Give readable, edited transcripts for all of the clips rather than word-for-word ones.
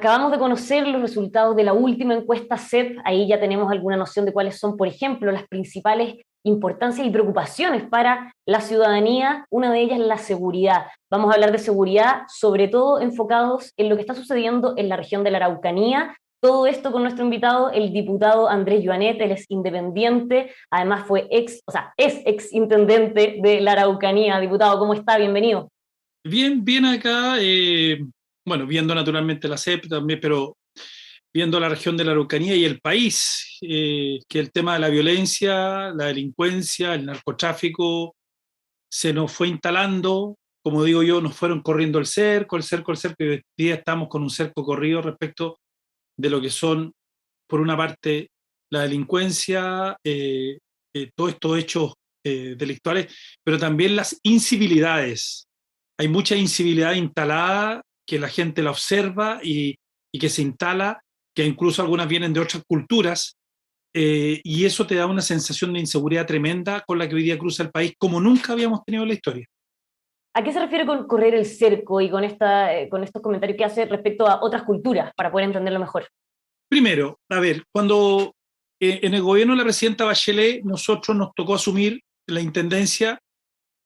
Acabamos de conocer los resultados de la última encuesta CEP, ahí ya tenemos alguna noción de cuáles son, por ejemplo, las principales importancias y preocupaciones para la ciudadanía, una de ellas la seguridad. Vamos a hablar de seguridad, sobre todo enfocados en lo que está sucediendo en la región de la Araucanía. Todo esto con nuestro invitado, el diputado Andrés Joanet. Él es independiente, además es ex intendente de la Araucanía. Diputado, ¿cómo está? Bienvenido. Bien, bien acá, bueno, viendo naturalmente la CEP también, pero viendo la región de la Araucanía y el país, que el tema de la violencia, la delincuencia, el narcotráfico se nos fue instalando, como digo yo, nos fueron corriendo el cerco, y hoy día estamos con un cerco corrido respecto de lo que son, por una parte, la delincuencia, todos estos hechos delictuales, pero también las incivilidades. Hay mucha incivilidad instalada que la gente la observa y que se instala, que incluso algunas vienen de otras culturas, y eso te da una sensación de inseguridad tremenda con la que hoy día cruza el país como nunca habíamos tenido en la historia. ¿A qué se refiere con correr el cerco y con estos comentarios que hace respecto a otras culturas, para poder entenderlo mejor? Primero, a ver, cuando en el gobierno de la presidenta Bachelet nosotros nos tocó asumir la intendencia,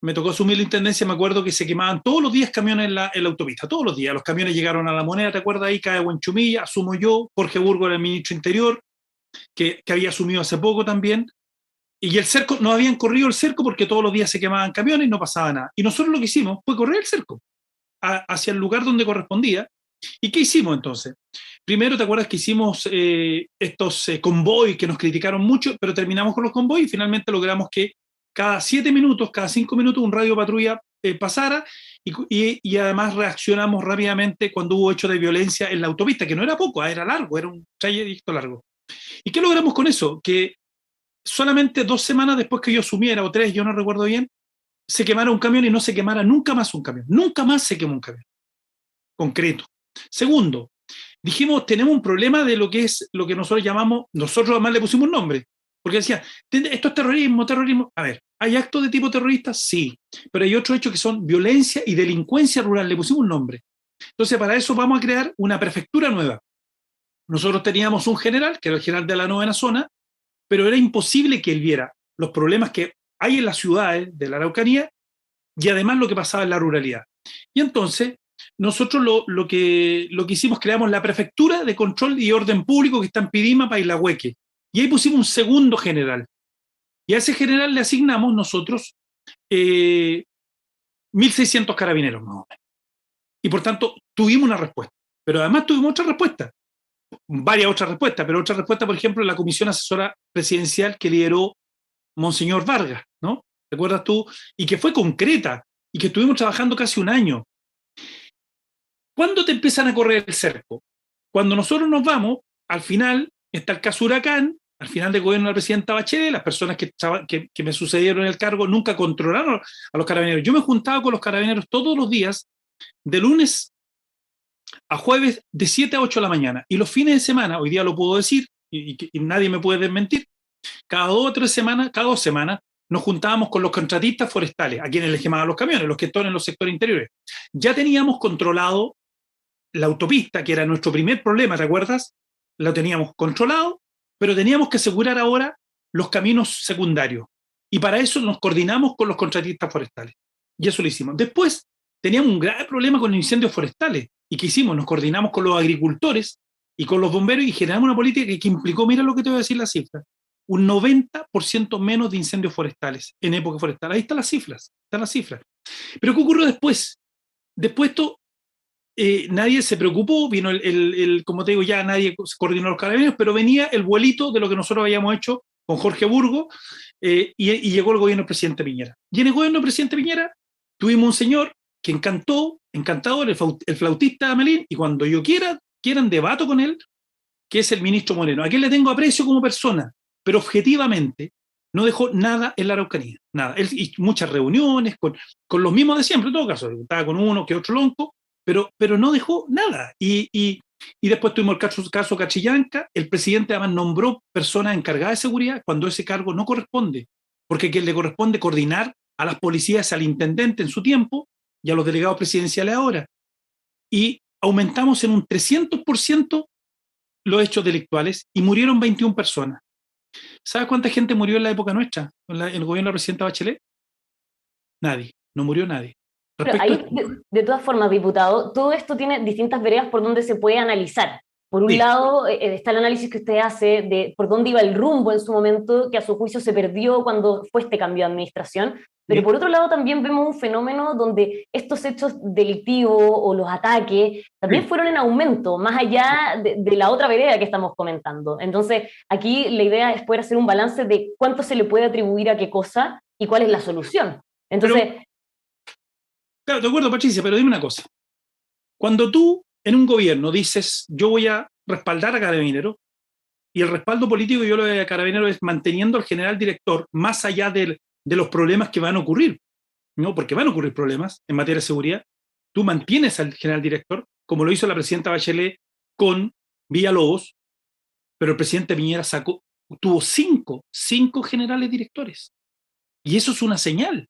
me tocó asumir la intendencia, me acuerdo que se quemaban todos los días camiones en la autopista, todos los días. Los camiones llegaron a La Moneda, ¿te acuerdas? Ahí cae Huenchumilla, asumo yo, Jorge Burgos era el ministro Interior, que había asumido hace poco también, y el cerco, no habían corrido el cerco porque todos los días se quemaban camiones y no pasaba nada. Y nosotros lo que hicimos fue correr el cerco hacia el lugar donde correspondía. ¿Y qué hicimos entonces? Primero, ¿te acuerdas que hicimos estos convoys que nos criticaron mucho, pero terminamos con los convoys y finalmente logramos que cada 7 minutos, cada 5 minutos, un radio patrulla pasara y además reaccionamos rápidamente cuando hubo hechos de violencia en la autopista, que no era poco, era largo, era un trayecto largo. ¿Y qué logramos con eso? Que solamente 2 semanas después que yo asumiera, o 3, yo no recuerdo bien, se quemara un camión y no se quemara nunca más un camión. Nunca más se quemó un camión concreto. Segundo, dijimos, tenemos un problema de lo que es lo que nosotros llamamos, nosotros además le pusimos un nombre, porque decía, esto es terrorismo, terrorismo. A ver, ¿hay actos de tipo terrorista? Sí, pero hay otros hechos que son violencia y delincuencia rural, le pusimos un nombre. Entonces, para eso vamos a crear una prefectura nueva. Nosotros teníamos un general, que era el general de la novena zona, pero era imposible que él viera los problemas que hay en las ciudades de la Araucanía y además lo que pasaba en la ruralidad. Y entonces, nosotros lo que hicimos, creamos la Prefectura de Control y Orden Público que está en Pidima, Pailahueque. Y ahí pusimos un segundo general. Y a ese general le asignamos nosotros 1.600 carabineros más o menos. Y por tanto, tuvimos una respuesta. Pero además tuvimos otra respuesta, varias otras respuestas, pero otra respuesta, por ejemplo, la Comisión Asesora Presidencial que lideró Monseñor Vargas, ¿no? ¿Te acuerdas tú? Y que fue concreta, y que estuvimos trabajando casi un año. ¿Cuándo te empiezan a correr el cerco? Cuando nosotros nos vamos, al final está el caso Huracán, al final del gobierno de la presidenta Bachelet, las personas que me sucedieron en el cargo nunca controlaron a los carabineros. Yo me juntaba con los carabineros todos los días, de lunes a jueves, de 7 a 8 de la mañana. Y los fines de semana, hoy día lo puedo decir, y nadie me puede desmentir, cada 2 o 3 semanas, cada 2 semanas, nos juntábamos con los contratistas forestales, a quienes les quemaban los camiones, los que están en los sectores interiores. Ya teníamos controlado la autopista, que era nuestro primer problema, ¿te acuerdas? Lo teníamos controlado, pero teníamos que asegurar ahora los caminos secundarios. Y para eso nos coordinamos con los contratistas forestales. Y eso lo hicimos. Después teníamos un grave problema con los incendios forestales. ¿Y qué hicimos? Nos coordinamos con los agricultores y con los bomberos y generamos una política que implicó, mira lo que te voy a decir la cifra, un 90% menos de incendios forestales en época forestal. Ahí están las cifras, están las cifras. Pero ¿qué ocurrió después? Después esto nadie se preocupó, vino como te digo, ya nadie coordinó los carabineros, pero venía el vuelito de lo que nosotros habíamos hecho con Jorge Burgos, y llegó el gobierno del presidente Piñera. Y en el gobierno del presidente Piñera tuvimos un señor que encantador, el flautista de Amelín, y cuando yo quieran debato con él, que es el ministro Moreno, a quien le tengo aprecio como persona, pero objetivamente no dejó nada en la Araucanía, nada. Él hizo muchas reuniones con los mismos de siempre, en todo caso, estaba con uno que otro lonco, pero no dejó nada. Y después tuvimos el caso Cachillanca, el presidente además nombró personas encargadas de seguridad cuando ese cargo no corresponde, porque a quien le corresponde coordinar a las policías, al intendente en su tiempo y a los delegados presidenciales ahora. Y aumentamos en un 300% los hechos delictuales y murieron 21 personas. ¿Sabes cuánta gente murió en la época nuestra, en el gobierno de la presidenta Bachelet? Nadie, no murió nadie. Pero Respecto ahí, de todas formas, diputado, todo esto tiene distintas veredas por donde se puede analizar. Por un sí, lado, está el análisis que usted hace de por dónde iba el rumbo en su momento, que a su juicio se perdió cuando fue este cambio de administración, pero sí, por otro lado también vemos un fenómeno donde estos hechos delictivos o los ataques también sí. fueron en aumento, más allá de la otra vereda que estamos comentando. Entonces, aquí la idea es poder hacer un balance de cuánto se le puede atribuir a qué cosa y cuál es la solución. Pero, Entonces, claro, de acuerdo, Patricia, pero dime una cosa. Cuando tú en un gobierno dices, yo voy a respaldar a Carabineros, y el respaldo político que yo le doy a Carabineros es manteniendo al general director más allá de los problemas que van a ocurrir, ¿no? Porque van a ocurrir problemas en materia de seguridad. Tú mantienes al general director, como lo hizo la presidenta Bachelet con Villalobos, pero el presidente Piñera tuvo cinco generales directores. Y eso es una señal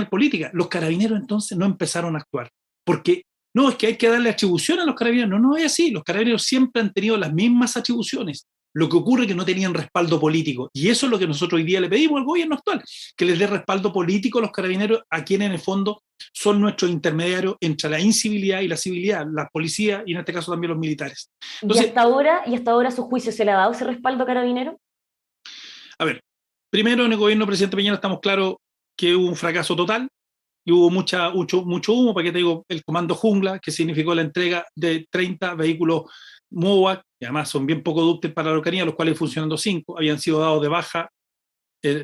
política. Los carabineros entonces no empezaron a actuar, porque no, es que hay que darle atribución a los carabineros. No, no es así. Los carabineros siempre han tenido las mismas atribuciones. Lo que ocurre es que no tenían respaldo político. Y eso es lo que nosotros hoy día le pedimos al gobierno actual, que les dé respaldo político a los carabineros, a quienes en el fondo son nuestros intermediarios entre la incivilidad y la civilidad, la policía y en este caso también los militares. Entonces, y hasta ahora su juicio se le ha dado ese respaldo a Carabinero. a ver, primero en el gobierno del presidente Piñera estamos claros que hubo un fracaso total y hubo mucho humo, para que te digo, el comando Jungla, que significó la entrega de 30 vehículos MOVAC, que además son bien poco útiles para la Araucanía, los cuales funcionando 5, habían sido dados de baja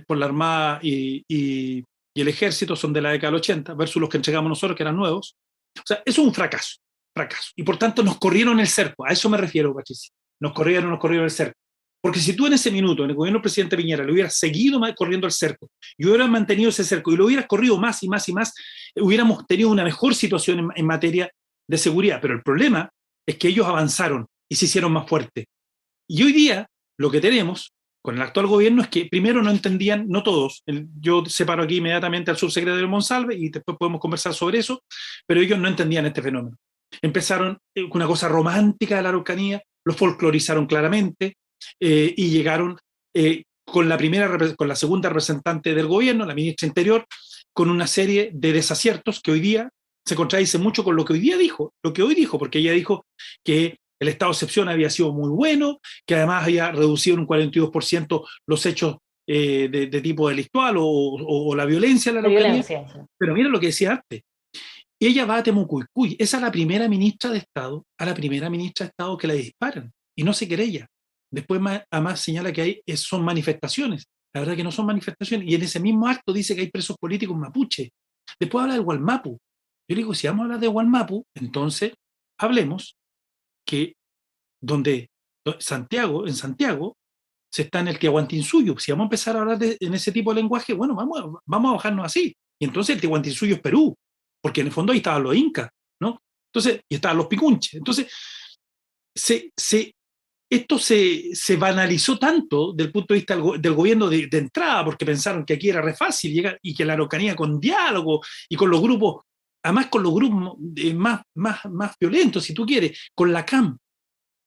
por la Armada y el Ejército, son de la década del 80, versus los que entregamos nosotros, que eran nuevos. O sea, eso es un fracaso. Y por tanto nos corrieron el cerco, a eso me refiero, Patricia. Nos corrieron el cerco. Porque si tú en ese minuto, en el gobierno del presidente Piñera, le hubieras seguido corriendo el cerco y hubieras mantenido ese cerco y lo hubieras corrido más y más y más, hubiéramos tenido una mejor situación en materia de seguridad. Pero el problema es que ellos avanzaron y se hicieron más fuertes. Y hoy día lo que tenemos con el actual gobierno es que primero no entendían, no todos, yo separo aquí inmediatamente al subsecretario Monsalve y después podemos conversar sobre eso, pero ellos no entendían este fenómeno. Empezaron con una cosa romántica de la Araucanía, lo folclorizaron claramente, y llegaron con la segunda representante del gobierno, la ministra Interior, con una serie de desaciertos que hoy día se contradice mucho con lo que hoy dijo, porque ella dijo que el estado de excepción había sido muy bueno, que además había reducido en un 42% los hechos de tipo delictual o la violencia en la Araucanía. Violencia. Pero mira lo que decía antes. Ella va a Temucuicui, esa es la primera ministra de Estado, que la disparan y no se querella. Después además señala que son manifestaciones. La verdad que no son manifestaciones. Y en ese mismo acto dice que hay presos políticos mapuche. Después habla del Gualmapu. Yo le digo, si vamos a hablar de Gualmapu, entonces hablemos que en Santiago, se está en el Tiahuantinsuyo. Si vamos a empezar a hablar en ese tipo de lenguaje, bueno, vamos a bajarnos así. Y entonces el Tiahuantinsuyo es Perú, porque en el fondo ahí estaban los incas, ¿no? Entonces, y estaban los picunches. Entonces, esto se banalizó tanto del punto de vista del gobierno de entrada, porque pensaron que aquí era re fácil llegar y que la Araucanía con diálogo y con los grupos, además con los grupos más violentos, si tú quieres, con la CAM.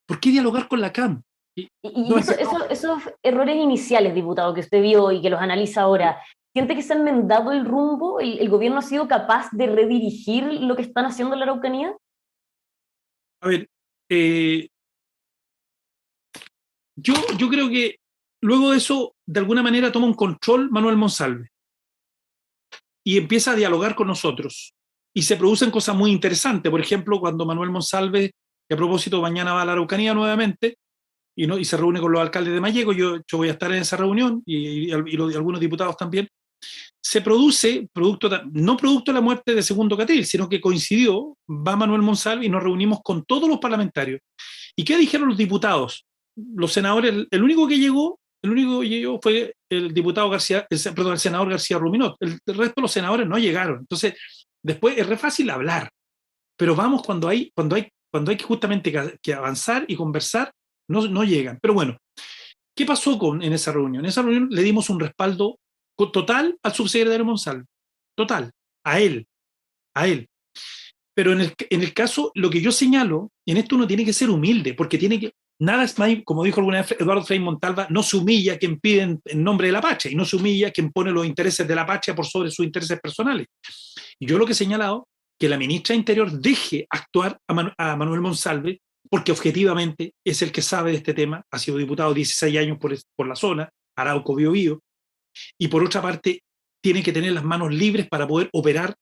¿Por qué dialogar con la CAM? Y esos errores iniciales, diputado, que usted vio y que los analiza ahora, ¿siente que se ha enmendado el rumbo? ¿El gobierno ha sido capaz de redirigir lo que están haciendo en la Araucanía? A ver, yo creo que luego de eso, de alguna manera, toma un control Manuel Monsalve y empieza a dialogar con nosotros. Y se producen cosas muy interesantes. Por ejemplo, cuando Manuel Monsalve, que a propósito mañana va a la Araucanía nuevamente, y se reúne con los alcaldes de Malleco, yo voy a estar en esa reunión, y algunos diputados también, se produce, no producto de la muerte de Segundo Catril, sino que coincidió, va Manuel Monsalve y nos reunimos con todos los parlamentarios. ¿Y qué dijeron los diputados? Los senadores, el único que llegó fue el diputado el senador García Ruminot. El resto de los senadores no llegaron. Entonces, después es re fácil hablar, pero vamos cuando hay justamente que avanzar y conversar, no llegan. Pero bueno, ¿qué pasó en esa reunión? En esa reunión le dimos un respaldo total al subsecretario Monsalve. Total. A él. Pero en el caso, lo que yo señalo, en esto uno tiene que ser humilde, porque tiene que, nada es más, como dijo alguna vez Eduardo Frei Montalva, no se humilla quien pide en nombre de la patria, y no se humilla quien pone los intereses de la patria por sobre sus intereses personales. Y yo lo que he señalado, que la ministra de Interior deje actuar a Manuel Monsalve, porque objetivamente es el que sabe de este tema, ha sido diputado 16 años por la zona, Arauco, Biobío, y por otra parte tiene que tener las manos libres para poder operar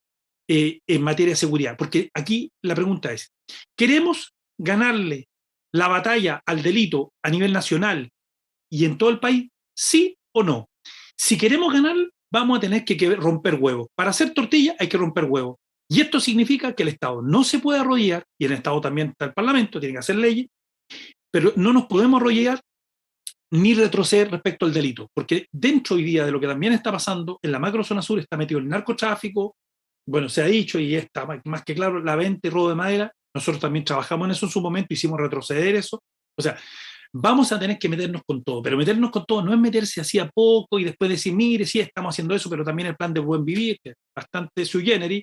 en materia de seguridad. Porque aquí la pregunta es, ¿queremos ganarle la batalla al delito a nivel nacional y en todo el país? ¿Sí o no? Si queremos ganar, vamos a tener que romper huevos. Para hacer tortilla hay que romper huevos. Y esto significa que el Estado no se puede arrodillar, y en el Estado también está el Parlamento, tiene que hacer leyes, pero no nos podemos arrodillar ni retroceder respecto al delito, porque dentro hoy día de lo que también está pasando, en la macrozona sur está metido el narcotráfico, bueno, se ha dicho y está más que claro, la venta y robo de madera. Nosotros también trabajamos en eso en su momento, hicimos retroceder eso. O sea, vamos a tener que meternos con todo, pero meternos con todo no es meterse así a poco y después decir, mire, sí, estamos haciendo eso, pero también el plan de buen vivir, que es bastante sui generis.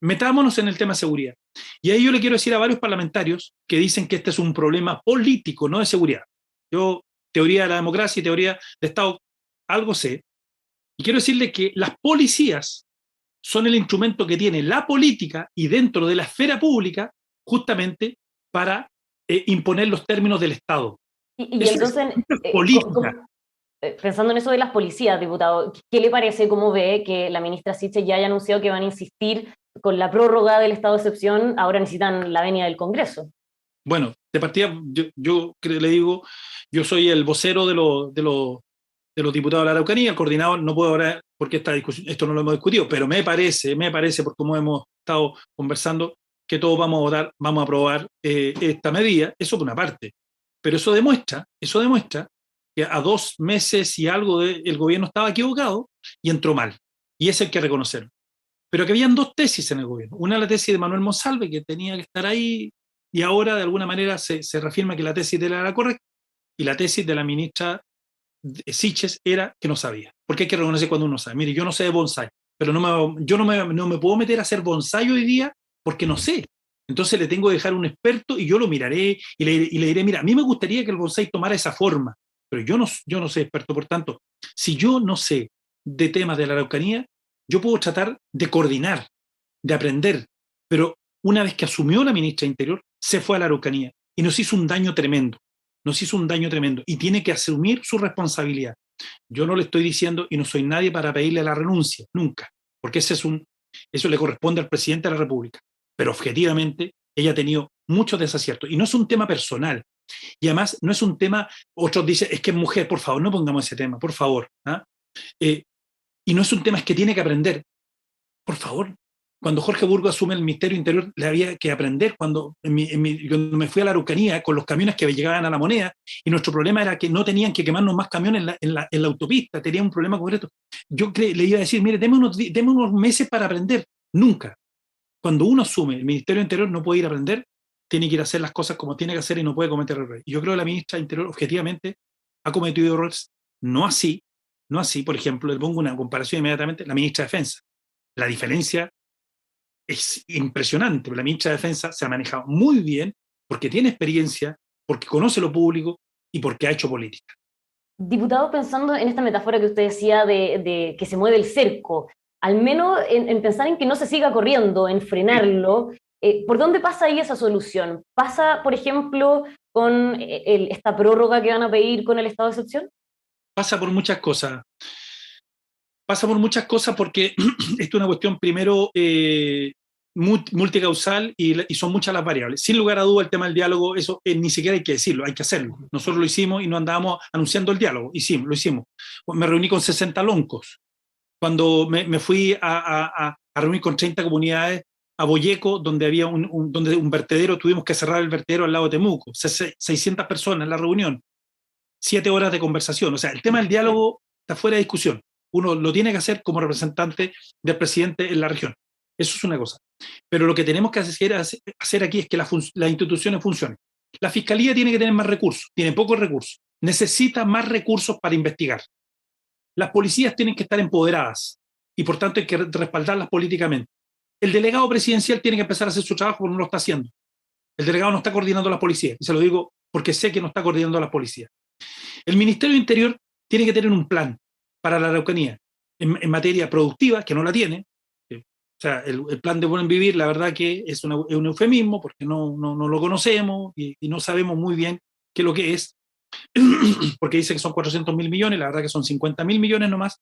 Metámonos en el tema de seguridad. Y ahí yo le quiero decir a varios parlamentarios que dicen que este es un problema político, no de seguridad. Yo, teoría de la democracia y teoría de Estado, algo sé. Y quiero decirle que las policías son el instrumento que tiene la política y dentro de la esfera pública justamente para imponer los términos del Estado. Y entonces, es política. Pensando en eso de las policías, diputado, ¿qué le parece, cómo ve que la ministra Sichel ya haya anunciado que van a insistir con la prórroga del estado de excepción? Ahora necesitan la venia del Congreso. Bueno, de partida, yo le digo, yo soy el vocero de los diputados de la Araucanía, el coordinador, no puedo hablar porque esto no lo hemos discutido, pero me parece, por cómo hemos estado conversando, que todos vamos a votar, vamos a aprobar esta medida, eso por una parte. Pero eso demuestra que a 2 meses y algo el gobierno estaba equivocado y entró mal. Y eso hay que reconocerlo. Pero que habían 2 tesis en el gobierno. Una la tesis de Manuel Monsalve, que tenía que estar ahí, y ahora de alguna manera se reafirma que la tesis de él era la correcta, y la tesis de la ministra Sichel era que no sabía. Porque hay que reconocer cuando uno sabe. Mire, yo no sé de bonsai, pero yo no me puedo meter a hacer bonsai hoy día porque no sé. Entonces le tengo que dejar un experto y yo lo miraré y le diré, mira, a mí me gustaría que el bonsai tomara esa forma, pero yo no soy experto. Por tanto, si yo no sé de temas de la Araucanía, yo puedo tratar de coordinar, de aprender, pero una vez que asumió la ministra de Interior, se fue a la Araucanía y nos hizo un daño tremendo. Nos hizo un daño tremendo y tiene que asumir su responsabilidad. Yo no le estoy diciendo y no soy nadie para pedirle la renuncia, nunca, porque eso le corresponde al presidente de la República. Pero objetivamente ella ha tenido muchos desaciertos y no es un tema personal. Y además no es un tema, otros dicen, es que es mujer, por favor, no pongamos ese tema, por favor. ¿Ah? Y no es un tema, es que tiene que aprender. Por favor, cuando Jorge Burgos asume el Ministerio Interior, le había que aprender cuando cuando me fui a la Araucanía con los camiones que llegaban a La Moneda, y nuestro problema era que no tenían que quemarnos más camiones en la autopista, tenía un problema concreto. Yo le iba a decir, mire, deme unos meses para aprender. Nunca. Cuando uno asume el Ministerio Interior no puede ir a aprender, tiene que ir a hacer las cosas como tiene que hacer y no puede cometer errores. Y yo creo que la ministra de Interior objetivamente ha cometido errores, no así, por ejemplo, le pongo una comparación inmediatamente, la ministra de Defensa. La diferencia es impresionante. La ministra de Defensa se ha manejado muy bien porque tiene experiencia, porque conoce lo público y porque ha hecho política. Diputado, pensando en esta metáfora que usted decía de que se mueve el cerco, al menos en pensar en que no se siga corriendo, en frenarlo, ¿por dónde pasa ahí esa solución? ¿Pasa, por ejemplo, con esta prórroga que van a pedir con el estado de excepción? Pasa por muchas cosas. Pasa por muchas cosas porque esto es una cuestión primero multicausal y son muchas las variables. Sin lugar a duda el tema del diálogo, eso ni siquiera hay que decirlo, hay que hacerlo. Nosotros lo hicimos y no andábamos anunciando el diálogo, lo hicimos. Me reuní con 60 loncos. Cuando me fui a reunir con 30 comunidades a Boyeco, donde había donde un vertedero, tuvimos que cerrar el vertedero al lado de Temuco, 600 personas en la reunión, 7 horas de conversación. O sea, el tema del diálogo está fuera de discusión. Uno lo tiene que hacer como representante del presidente en la región. Eso es una cosa. Pero lo que tenemos que hacer aquí es que las instituciones funcionen. La Fiscalía tiene que tener más recursos, tiene pocos recursos, necesita más recursos para investigar. Las policías tienen que estar empoderadas y por tanto hay que respaldarlas políticamente. el delegado presidencial tiene que empezar a hacer su trabajo porque no lo está haciendo. El delegado no está coordinando a la policía, y se lo digo porque sé que no está coordinando a la policía. El Ministerio del Interior tiene que tener un plan para la Araucanía en materia productiva, que no la tiene. O sea, el plan de buen vivir, la verdad que es un eufemismo, porque no lo conocemos y no sabemos muy bien qué es lo que es, porque dice que son 400.000 millones, la verdad que son 50.000 millones nomás.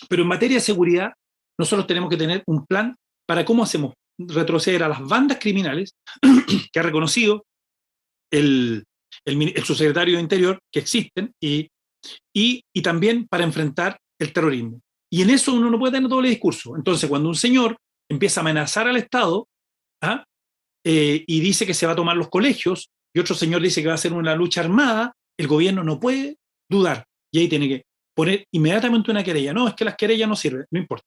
Pero en materia de seguridad, nosotros tenemos que tener un plan para cómo hacemos retroceder a las bandas criminales que ha reconocido el subsecretario de Interior que existen y también para enfrentar el terrorismo. Y en eso uno no puede tener doble discurso. Entonces, cuando un señor empieza a amenazar al Estado, ¿ah? Y dice que se va a tomar los colegios, y otro señor dice que va a hacer una lucha armada, el gobierno no puede dudar. Y ahí tiene que poner inmediatamente una querella. No, es que las querellas no sirven, no importa.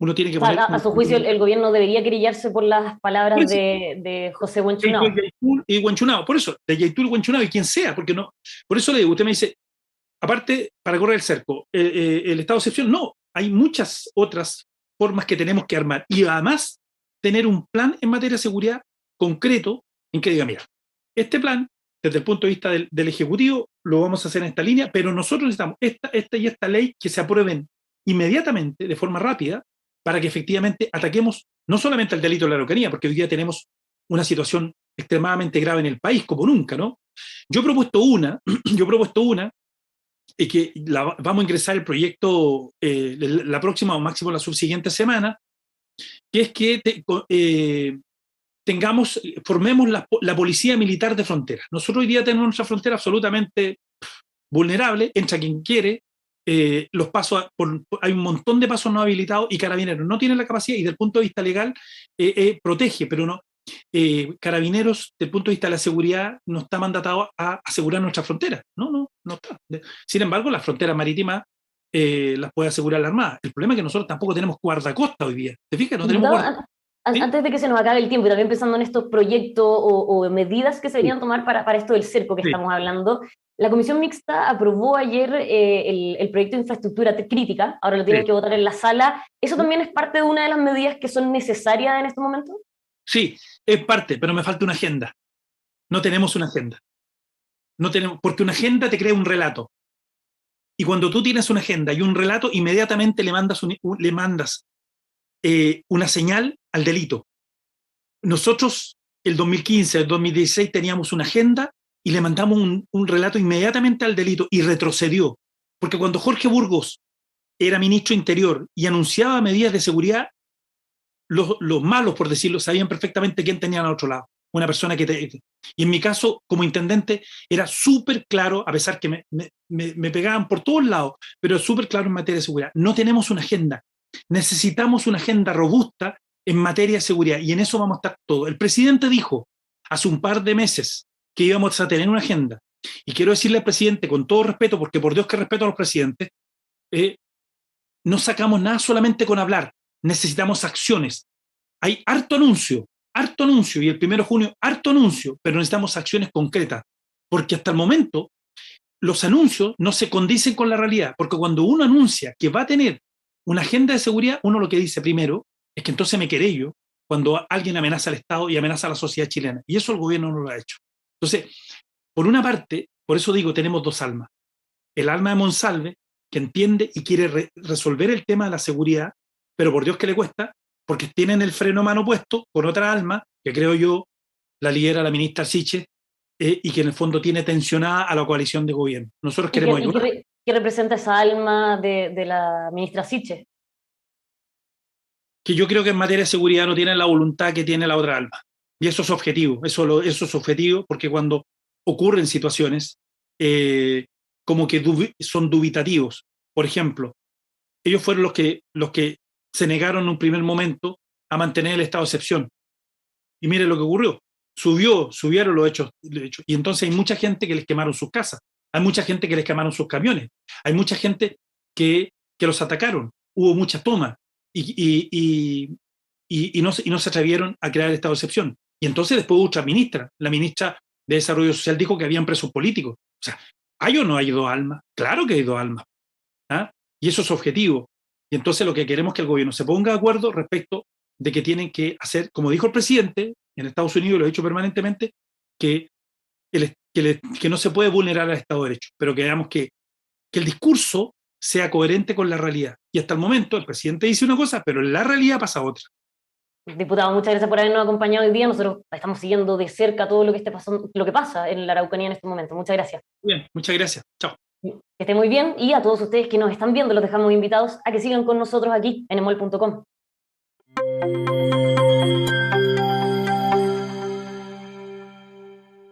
Uno tiene que O sea, poner... a su juicio, el gobierno debería querellarse por las palabras Pues, de José de Buenchunao. Yaitul y Huanchunao, por eso, de Yaitul y Huanchunao, y quien sea, porque no, por eso le digo, usted me dice, aparte, para correr el cerco, el estado de excepción, no, hay muchas otras formas que tenemos que armar, y además tener un plan en materia de seguridad concreto, en que diga, mira, este plan, desde el punto de vista del Ejecutivo, lo vamos a hacer en esta línea, pero nosotros necesitamos esta y esta ley que se aprueben inmediatamente, de forma rápida, para que efectivamente ataquemos no solamente el delito de la Araucanía, porque hoy día tenemos una situación extremadamente grave en el país, como nunca, ¿no? Yo he propuesto una, yo he propuesto una, que vamos a ingresar el proyecto la próxima o máximo la subsiguiente semana, que es que formemos la policía militar de frontera. Nosotros hoy día tenemos nuestra frontera absolutamente vulnerable, entra quien quiere, los pasos, hay un montón de pasos no habilitados y Carabineros no tiene la capacidad y desde el punto de vista legal protege, pero no. Carabineros, desde el punto de vista de la seguridad, no está mandatado a asegurar nuestra frontera. No está. Sin embargo, las fronteras marítimas las puede asegurar la Armada. El problema es que nosotros tampoco tenemos guardacosta hoy día. ¿Te fijas? No tenemos guardacosta. ¿Sí? Antes de que se nos acabe el tiempo, y también pensando en estos proyectos o medidas que se deberían tomar para esto del cerco que estamos hablando, la Comisión Mixta aprobó ayer el proyecto de infraestructura crítica, ahora lo tienen que votar en la sala. ¿Eso también es parte de una de las medidas que son necesarias en estos momentos? Sí, es parte, pero me falta una agenda. No tenemos una agenda. No tenemos, porque una agenda te crea un relato. Y cuando tú tienes una agenda y un relato, inmediatamente le mandas una señal al delito. Nosotros, el 2015, el 2016, teníamos una agenda y le mandamos un relato inmediatamente al delito y retrocedió. Porque cuando Jorge Burgos era ministro Interior y anunciaba medidas de seguridad, los malos, por decirlo, sabían perfectamente quién tenían al otro lado. Una persona y en mi caso, como intendente, era súper claro, a pesar que me pegaban por todos lados, pero súper claro en materia de seguridad. No tenemos una agenda. Necesitamos una agenda robusta en materia de seguridad y en eso vamos a estar todos. El presidente dijo hace un par de meses que íbamos a tener una agenda. Y quiero decirle al presidente, con todo respeto, porque por Dios que respeto a los presidentes, no sacamos nada solamente con hablar. Necesitamos acciones. Hay harto anuncio, y el 1 de junio, harto anuncio, pero necesitamos acciones concretas, porque hasta el momento los anuncios no se condicen con la realidad, porque cuando uno anuncia que va a tener una agenda de seguridad, uno lo que dice primero es que entonces me querello cuando alguien amenaza al Estado y amenaza a la sociedad chilena, y eso el gobierno no lo ha hecho. Entonces, por una parte, por eso digo, tenemos dos almas. El alma de Monsalve, que entiende y quiere resolver el tema de la seguridad, pero por Dios que le cuesta, porque tienen el freno a mano puesto con otra alma, que creo yo la lidera la ministra Siche, y que en el fondo tiene tensionada a la coalición de gobierno. Nosotros queremos ayudar. ¿Qué representa esa alma de la ministra Siche? Que yo creo que en materia de seguridad no tienen la voluntad que tiene la otra alma. Y eso es objetivo, eso es objetivo, porque cuando ocurren situaciones como que son dubitativos. Por ejemplo, ellos fueron los que se negaron en un primer momento a mantener el estado de excepción. Y mire lo que ocurrió. Subieron los hechos. Y entonces hay mucha gente que les quemaron sus casas. Hay mucha gente que les quemaron sus camiones. Hay mucha gente que los atacaron. Hubo muchas tomas. Y no se atrevieron a crear el estado de excepción. Y entonces después otra ministra, la ministra de Desarrollo Social, dijo que habían presos políticos. O sea, ¿hay o no hay dos almas? Claro que hay dos almas. ¿Ah? Y eso es objetivo. Y entonces lo que queremos es que el gobierno se ponga de acuerdo respecto de que tienen que hacer, como dijo el presidente en Estados Unidos, lo ha dicho permanentemente, que, que no se puede vulnerar al Estado de Derecho, pero que veamos que el discurso sea coherente con la realidad. Y hasta el momento el presidente dice una cosa, pero en la realidad pasa otra. Diputado, muchas gracias por habernos acompañado hoy día. Nosotros estamos siguiendo de cerca todo lo que esté pasando, lo que pasa en la Araucanía en este momento. Muchas gracias. Bien, muchas gracias. Chao. Que esté muy bien, y a todos ustedes que nos están viendo los dejamos invitados a que sigan con nosotros aquí en emol.com.